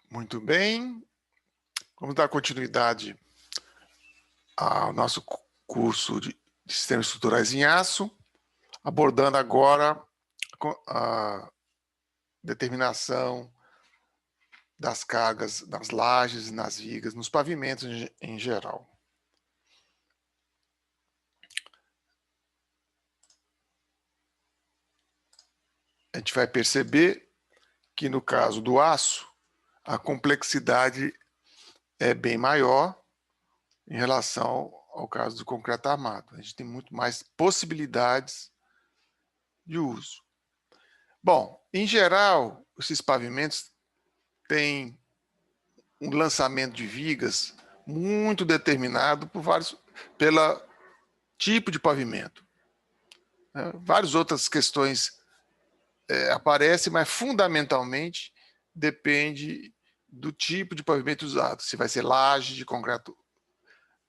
Muito bem, vamos dar continuidade ao nosso curso de Sistemas Estruturais em Aço, abordando agora a determinação das cargas nas lajes, nas vigas, nos pavimentos em geral. A gente vai perceber que no caso do aço, a complexidade é bem maior em relação ao caso do concreto armado. A gente tem muito mais possibilidades de uso. Bom, em geral, esses pavimentos têm um lançamento de vigas muito determinado pelo tipo de pavimento. Várias outras questões aparecem, mas fundamentalmente depende do tipo de pavimento usado. Se vai ser laje de concreto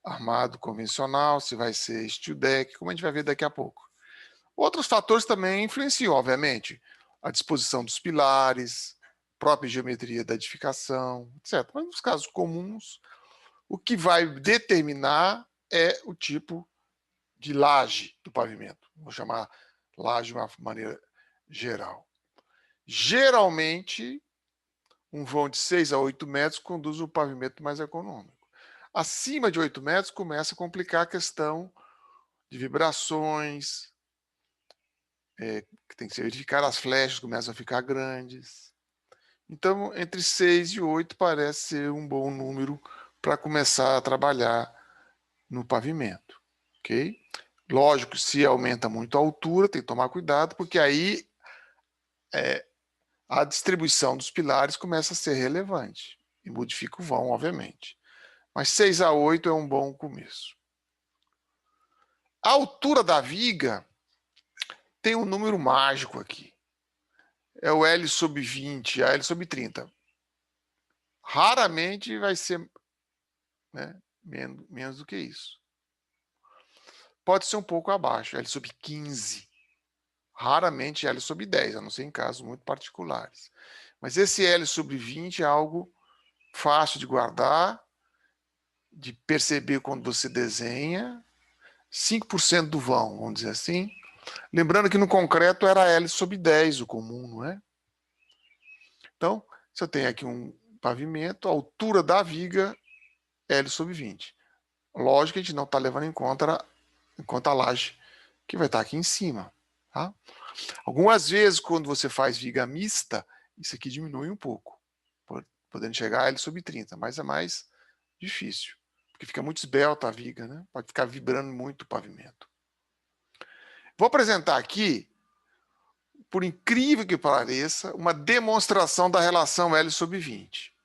armado convencional, se vai ser steel deck, como a gente vai ver daqui a pouco. Outros fatores também influenciam, obviamente, a disposição dos pilares, própria geometria da edificação, etc. Mas nos casos comuns, o que vai determinar é o tipo de laje do pavimento. Vou chamar laje de uma maneira geral. Geralmente, um vão de 6 a 8 metros conduz o pavimento mais econômico. Acima de 8 metros começa a complicar a questão de vibrações, que tem que ser verificado, as flechas começam a ficar grandes. Então, entre 6 e 8 parece ser um bom número para começar a trabalhar no pavimento. Ok? Lógico, se aumenta muito a altura, tem que tomar cuidado, porque aí a distribuição dos pilares começa a ser relevante e modifica o vão, obviamente. Mas 6 a 8 é um bom começo. A altura da viga tem um número mágico aqui. É o L sobre 20, a L sobre 30. Raramente vai ser, né, menos do que isso. Pode ser um pouco abaixo, L sobre 15. Raramente L sobre 10, a não ser em casos muito particulares. Mas esse L sobre 20 é algo fácil de guardar, de perceber quando você desenha. 5% do vão, vamos dizer assim. Lembrando que no concreto era L sobre 10 o comum, não é? Então, se eu tenho aqui um pavimento, a altura da viga L sobre 20. Lógico que a gente não está levando em conta a laje que vai estar aqui em cima. Tá? Algumas vezes, quando você faz viga mista, isso aqui diminui um pouco, podendo chegar a L sobre 30, mas é mais difícil, porque fica muito esbelta a viga, né? Pode ficar vibrando muito o pavimento. Vou apresentar aqui, por incrível que pareça, uma demonstração da relação L sobre 20.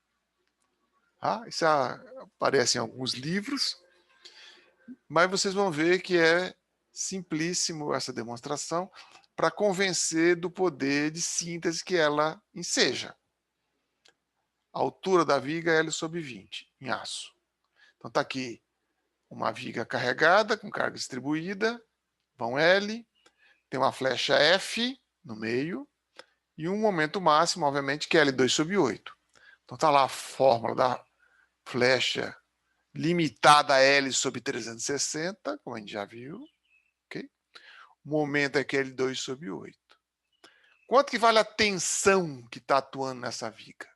Tá? Isso aparece em alguns livros, mas vocês vão ver que é simplíssimo essa demonstração para convencer do poder de síntese que ela enseja. A altura da viga é L sobre 20, em aço. Então está aqui uma viga carregada, com carga distribuída, vão L, tem uma flecha F no meio, e um momento máximo, obviamente, que é L2 sobre 8. Então está lá a fórmula da flecha limitada a L sobre 360, como a gente já viu. Okay? O momento é que é L2 sobre 8. Quanto que vale a tensão que está atuando nessa viga?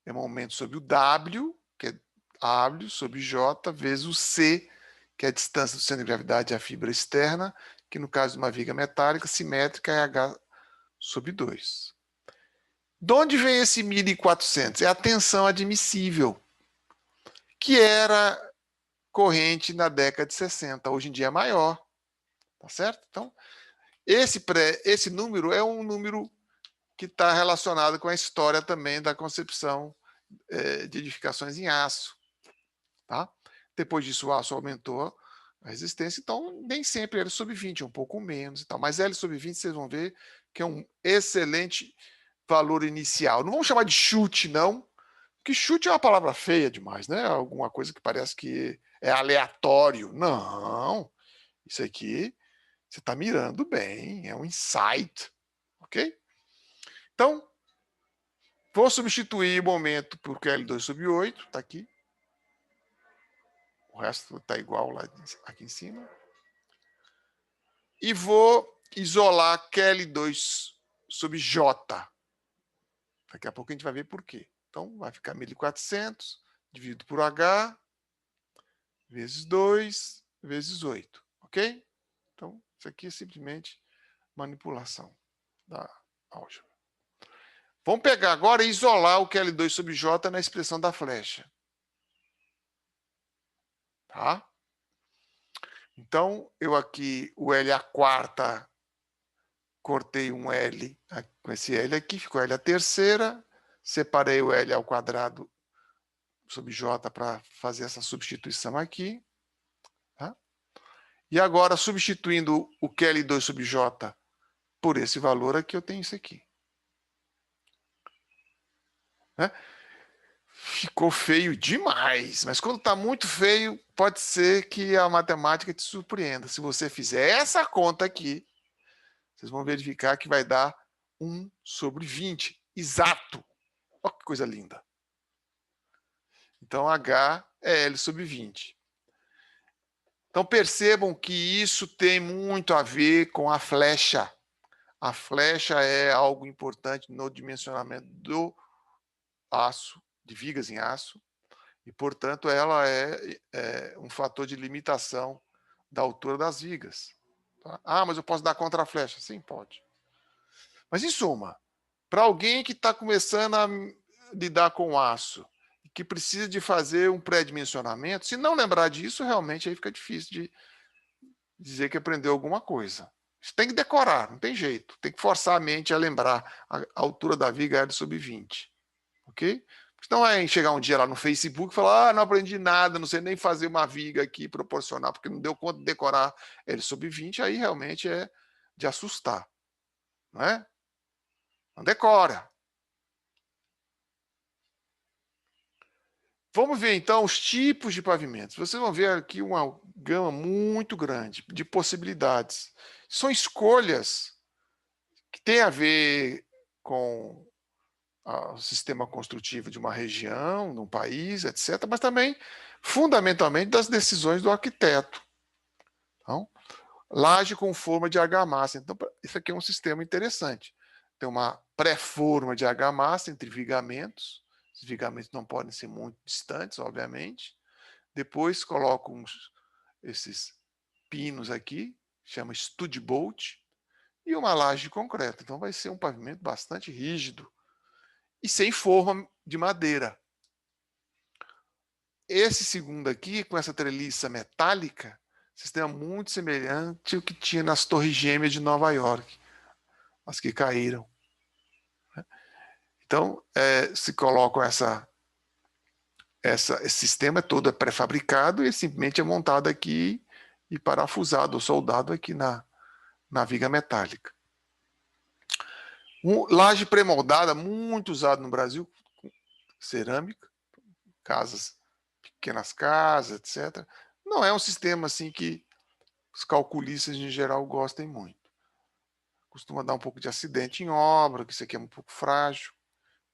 É momento sobre o W, que é W sobre J, vezes o C, que é a distância do centro de gravidade à fibra externa, que no caso de uma viga metálica simétrica é H sobre 2. De onde vem esse 1.400? É a tensão admissível, que era corrente na década de 60. Hoje em dia é maior. Tá certo? Então, esse número é um número que está relacionado com a história também da concepção de edificações em aço. Tá? Depois disso, o aço aumentou a resistência, então nem sempre L sobre 20, é um pouco menos e tal. Mas L sobre 20, vocês vão ver que é um excelente valor inicial. Não vamos chamar de chute, não, porque chute é uma palavra feia demais, né? Alguma coisa que parece que é aleatório. Não, isso aqui você está mirando bem, é um insight, ok? Então, Vou substituir o momento por QL2/8, está aqui. O resto está igual lá aqui em cima. E vou isolar QL2/J. Daqui a pouco a gente vai ver por quê. Então, vai ficar 1.400, dividido por H, vezes 2, vezes 8. Ok? Então, isso aqui é simplesmente manipulação da álgebra. Vamos pegar agora e isolar o QL2/J na expressão da flecha. Tá? Então, eu aqui, o L à quarta, cortei um L com esse L aqui, ficou L à terceira, separei o L ao quadrado sobre J para fazer essa substituição aqui. Tá? E agora, substituindo o QL2/J por esse valor aqui, eu tenho isso aqui. Né? Ficou feio demais, mas quando está muito feio, pode ser que a matemática te surpreenda. Se você fizer essa conta aqui, vocês vão verificar que vai dar 1/20, exato. Olha que coisa linda. Então, H é L/20. Então, percebam que isso tem muito a ver com a flecha. A flecha é algo importante no dimensionamento do aço, de vigas em aço, e, portanto, ela é um fator de limitação da altura das vigas. Tá? Ah, mas eu posso dar contra a flecha? Sim, pode. Mas, em suma, para alguém que está começando a lidar com aço, que precisa de fazer um pré-dimensionamento, se não lembrar disso, realmente aí fica difícil de dizer que aprendeu alguma coisa. Você tem que decorar, não tem jeito. Tem que forçar a mente a lembrar a altura da viga L/20. Ok? Senão é chegar um dia lá no Facebook e falar: não aprendi nada, não sei nem fazer uma viga aqui proporcional, porque não deu conta de decorar L/20, aí realmente é de assustar. Não é? Não decora. Vamos ver, então, os tipos de pavimentos. Vocês vão ver aqui uma gama muito grande de possibilidades. São escolhas que têm a ver com o sistema construtivo de uma região, de um país, etc., mas também, fundamentalmente, das decisões do arquiteto. Então, laje com forma de argamassa. Então, isso aqui é um sistema interessante. Tem uma pré-forma de argamassa entre vigamentos. Os vigamentos não podem ser muito distantes, obviamente. Depois coloco esses pinos aqui, chama stud bolt, e uma laje de concreto. Então vai ser um pavimento bastante rígido e sem forma de madeira. Esse segundo aqui, com essa treliça metálica, sistema muito semelhante ao que tinha nas Torres Gêmeas de Nova York, as que caíram. Então, se colocam esse sistema todo é pré-fabricado e simplesmente é montado aqui e parafusado ou soldado aqui na viga metálica. Laje pré-moldada, muito usado no Brasil, cerâmica, casas, pequenas casas, etc. Não é um sistema assim que os calculistas em geral gostem muito. Costuma dar um pouco de acidente em obra, que isso aqui é um pouco frágil,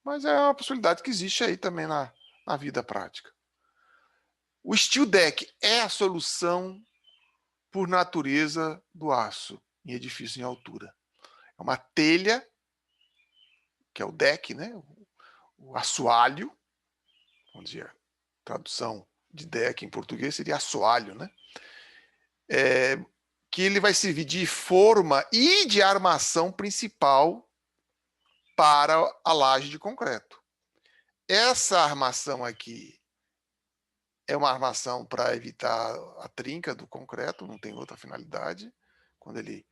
mas é uma possibilidade que existe aí também na vida prática. O steel deck é a solução por natureza do aço em edifício em altura. É uma telha, que é o deck, né? O assoalho, vamos dizer, tradução de deck em português seria assoalho, né? Que ele vai servir de forma e de armação principal para a laje de concreto. Essa armação aqui é uma armação para evitar a trinca do concreto, não tem outra finalidade, quando ele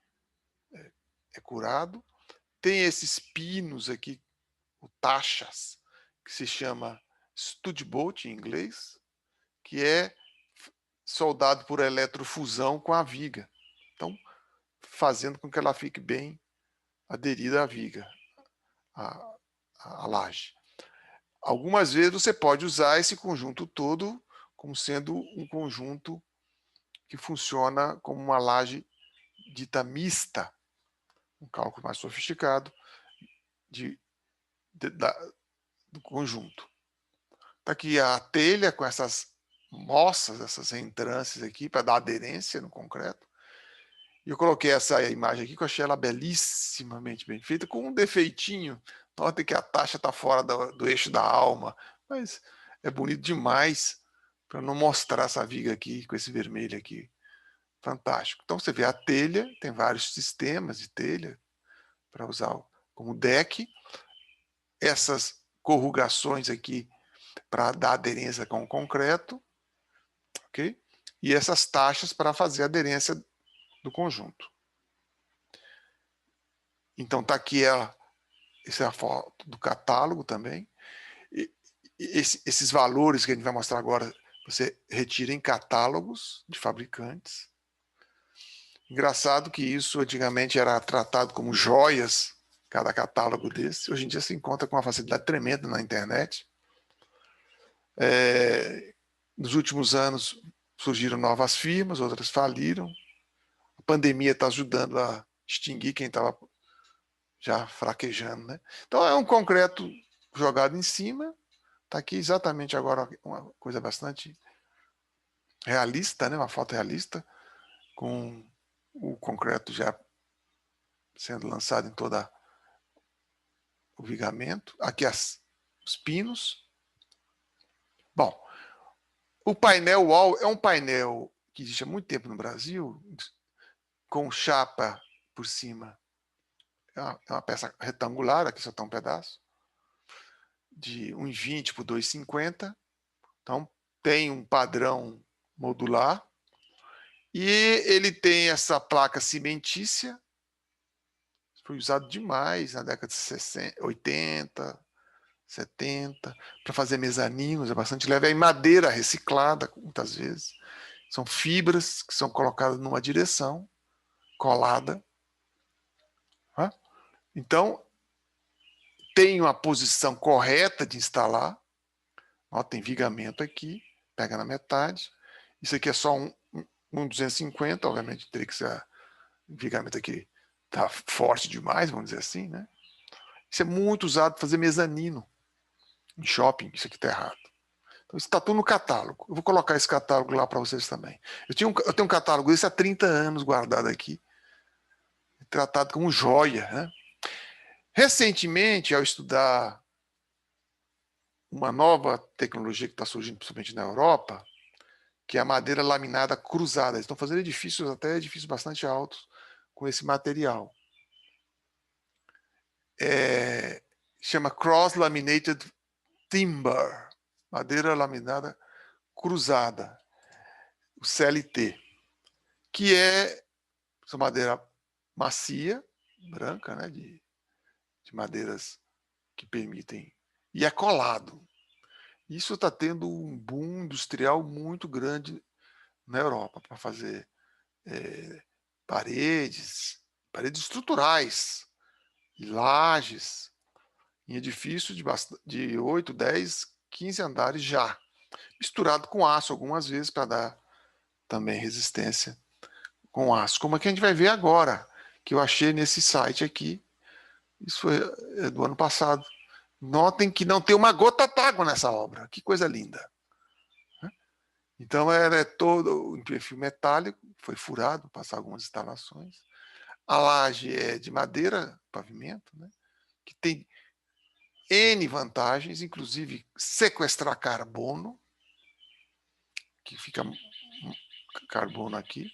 é curado. Tem esses pinos aqui, o taxas, que se chama stud bolt em inglês, que é soldado por eletrofusão com a viga. Então, fazendo com que ela fique bem aderida à viga, à laje. Algumas vezes você pode usar esse conjunto todo como sendo um conjunto que funciona como uma laje dita mista, um cálculo mais sofisticado do conjunto. Está aqui a telha com essas moças, essas reentrâncias aqui, para dar aderência no concreto. E eu coloquei essa imagem aqui, que eu achei ela belíssimamente bem feita, com um defeitinho. Notem que a taxa está fora do eixo da alma, mas é bonito demais para não mostrar essa viga aqui, com esse vermelho aqui. Fantástico. Então você vê a telha, tem vários sistemas de telha para usar como deck. Essas corrugações aqui para dar aderência com o concreto, ok? E essas taxas para fazer a aderência do conjunto. Então está aqui essa é a foto do catálogo também. E esses valores que a gente vai mostrar agora, você retira em catálogos de fabricantes. Engraçado que isso antigamente era tratado como joias, cada catálogo desse. Hoje em dia se encontra com uma facilidade tremenda na internet. Nos últimos anos surgiram novas firmas, outras faliram. A pandemia está ajudando a extinguir quem estava já fraquejando, né? Então é um concreto jogado em cima. Está aqui exatamente agora uma coisa bastante realista, né? Uma foto realista, com o concreto já sendo lançado em toda o vigamento. Aqui os pinos. Bom, o painel wall é um painel que existe há muito tempo no Brasil, com chapa por cima. É uma peça retangular, aqui só está um pedaço, de 1,20 por 2,50. Então, tem um padrão modular. E ele tem essa placa cimentícia, foi usado demais na década de 60, 80, 70, para fazer mezaninos, é bastante leve. É em madeira reciclada, muitas vezes. São fibras que são colocadas numa direção, colada. Né? Então, tem uma posição correta de instalar. Ó, tem vigamento aqui, pega na metade. Isso aqui é só um 250, obviamente teria que ser vigamento aqui. Tá forte demais, vamos dizer assim, né? Isso é muito usado para fazer mezanino em shopping, isso aqui está errado. Então, isso está tudo no catálogo. Eu vou colocar esse catálogo lá para vocês também. Eu tenho um catálogo desse há 30 anos guardado aqui, tratado como joia, né? Recentemente, ao estudar uma nova tecnologia que está surgindo, principalmente na Europa, que é a madeira laminada cruzada. Eles estão fazendo edifícios, até edifícios bastante altos, com esse material. Chama Cross Laminated Timber, madeira laminada cruzada, o CLT, que é essa madeira macia, branca, né, de madeiras que permitem, e é colado. Isso está tendo um boom industrial muito grande na Europa para fazer paredes estruturais, e lajes, em edifícios de 8, 10, 15 andares já, misturado com aço algumas vezes para dar também resistência com aço, como é que a gente vai ver agora, que eu achei nesse site aqui. Isso foi do ano passado. Notem que não tem uma gota d'água nessa obra. Que coisa linda. Então, é todo em perfil metálico, foi furado, passar algumas instalações. A laje é de madeira, pavimento, né? Que tem N vantagens, inclusive sequestrar carbono, que fica carbono aqui,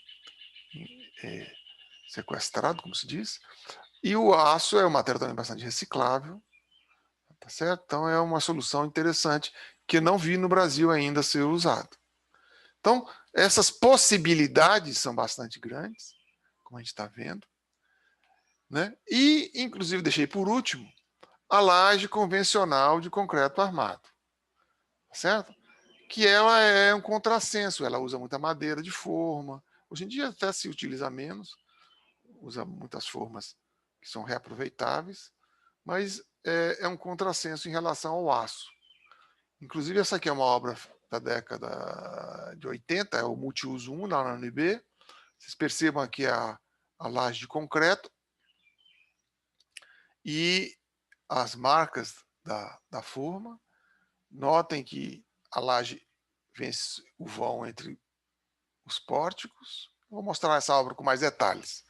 sequestrado, como se diz. E o aço é um material também bastante reciclável, tá certo? Então é uma solução interessante que eu não vi no Brasil ainda ser usado. Então, essas possibilidades são bastante grandes, como a gente está vendo. Né? E, inclusive, deixei por último a laje convencional de concreto armado, certo? Que ela é um contrassenso, ela usa muita madeira de forma. Hoje em dia até se utiliza menos, usa muitas formas que são reaproveitáveis, mas é um contrassenso em relação ao aço. Inclusive, essa aqui é uma obra da década de 80, é o Multiuso 1 na UNB. Vocês percebam aqui a laje de concreto e as marcas da forma. Notem que a laje vence o vão entre os pórticos. Vou mostrar essa obra com mais detalhes.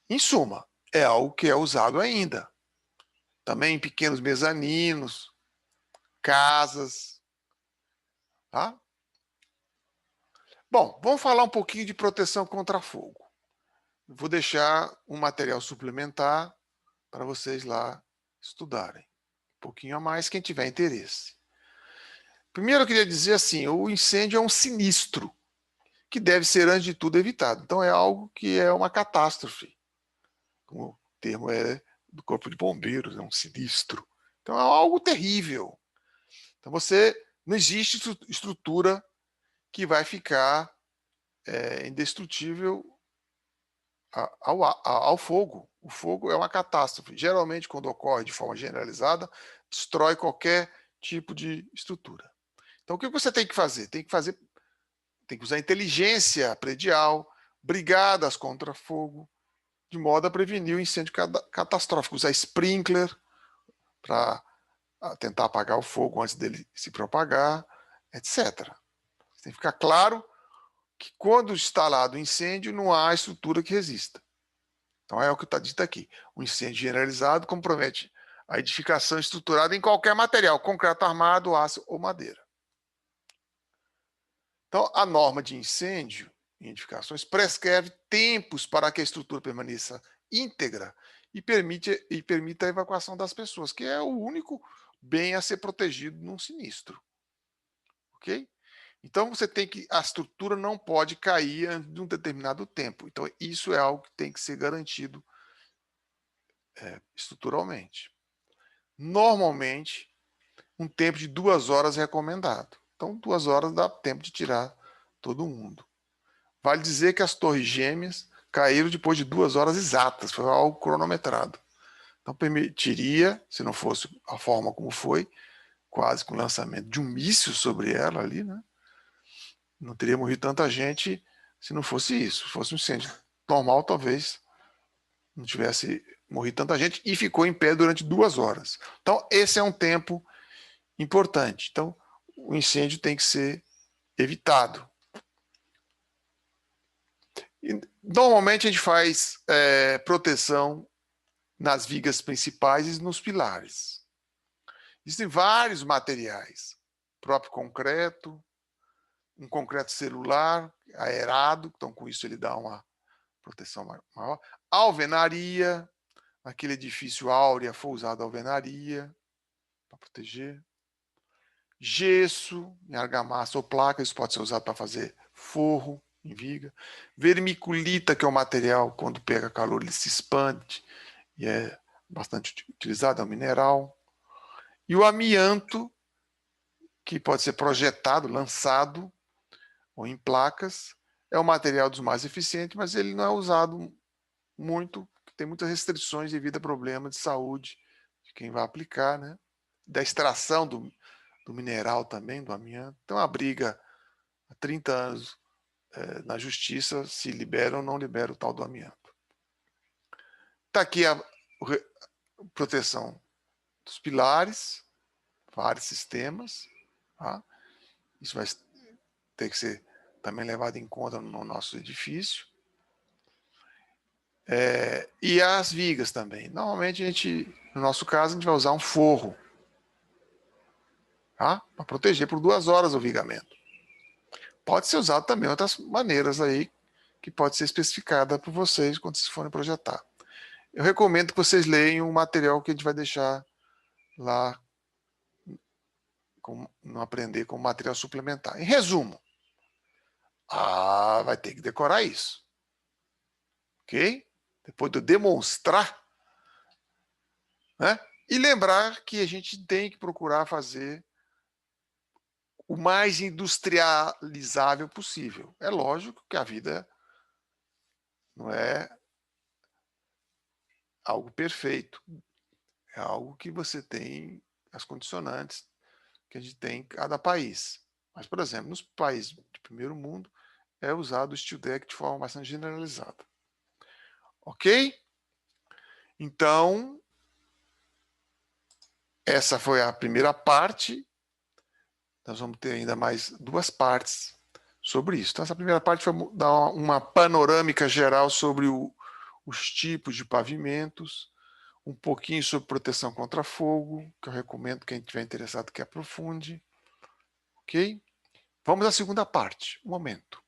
Em suma, é algo que é usado ainda. Também em pequenos mezaninos, casas. Tá? Bom, vamos falar um pouquinho de proteção contra fogo. Vou deixar um material suplementar para vocês lá estudarem. Um pouquinho a mais, quem tiver interesse. Primeiro eu queria dizer assim, o incêndio é um sinistro que deve ser, antes de tudo, evitado. Então é algo que é uma catástrofe. Como o termo é do Corpo de Bombeiros, é um sinistro. Então é algo terrível. Então não existe estrutura que vai ficar indestrutível ao fogo. O fogo é uma catástrofe. Geralmente, quando ocorre de forma generalizada, destrói qualquer tipo de estrutura. Então, o que você tem que fazer? Tem que usar inteligência predial, brigadas contra fogo, de modo a prevenir o incêndio catastrófico. Usar sprinkler para tentar apagar o fogo antes dele se propagar, etc. Tem que ficar claro que quando instalado o incêndio, não há estrutura que resista. Então é o que está dito aqui. O incêndio generalizado compromete a edificação estruturada em qualquer material, concreto armado, aço ou madeira. Então, a norma de incêndio em edificações prescreve tempos para que a estrutura permaneça íntegra e permita a evacuação das pessoas, que é o único bem a ser protegido num sinistro. Ok? Então, a estrutura não pode cair antes de um determinado tempo. Então, isso é algo que tem que ser garantido estruturalmente. Normalmente, um tempo de 2 horas é recomendado. Então, 2 horas dá tempo de tirar todo mundo. Vale dizer que as torres gêmeas caíram depois de 2 horas exatas, foi algo cronometrado. Então, permitiria, se não fosse a forma como foi, quase com o lançamento de um míssil sobre ela ali, né? Não teria morrido tanta gente se não fosse isso. Se fosse um incêndio normal, talvez não tivesse morrido tanta gente e ficou em pé durante 2 horas. Então, esse é um tempo importante. Então, o incêndio tem que ser evitado. E, normalmente, a gente faz proteção nas vigas principais e nos pilares. Existem vários materiais. O próprio concreto, um concreto celular, aerado, então com isso ele dá uma proteção maior. Alvenaria, naquele edifício Áurea foi usada alvenaria para proteger. Gesso, em argamassa ou placa, isso pode ser usado para fazer forro em viga. Vermiculita, que é um material, quando pega calor, ele se expande e é bastante utilizado, é um mineral. E o amianto, que pode ser projetado, lançado, ou em placas, é o material dos mais eficientes, mas ele não é usado muito, tem muitas restrições devido a problemas de saúde de quem vai aplicar, né? Da extração do mineral também, do amianto. Então, a briga há 30 anos na justiça se libera ou não libera o tal do amianto. Está aqui a proteção dos pilares, vários sistemas. Tá? Isso vai ter que ser também levado em conta no nosso edifício. E as vigas também. Normalmente, no nosso caso, a gente vai usar um forro. Tá? Para proteger por 2 horas o vigamento. Pode ser usado também outras maneiras aí, que pode ser especificada por vocês quando vocês forem projetar. Eu recomendo que vocês leiam o material que a gente vai deixar lá no Aprender como material suplementar. Em resumo, vai ter que decorar isso. Ok? Depois de eu demonstrar, né? E lembrar que a gente tem que procurar fazer o mais industrializável possível. É lógico que a vida não é algo perfeito. É algo que você tem as condicionantes que a gente tem em cada país. Mas, por exemplo, nos países de primeiro mundo, é usado o steel deck de forma bastante generalizada. Ok? Então, essa foi a primeira parte. Nós vamos ter ainda mais 2 partes sobre isso. Então, essa primeira parte foi dar uma panorâmica geral sobre os tipos de pavimentos, um pouquinho sobre proteção contra fogo, que eu recomendo quem estiver interessado que aprofunde. Ok? Vamos à segunda parte. Um momento.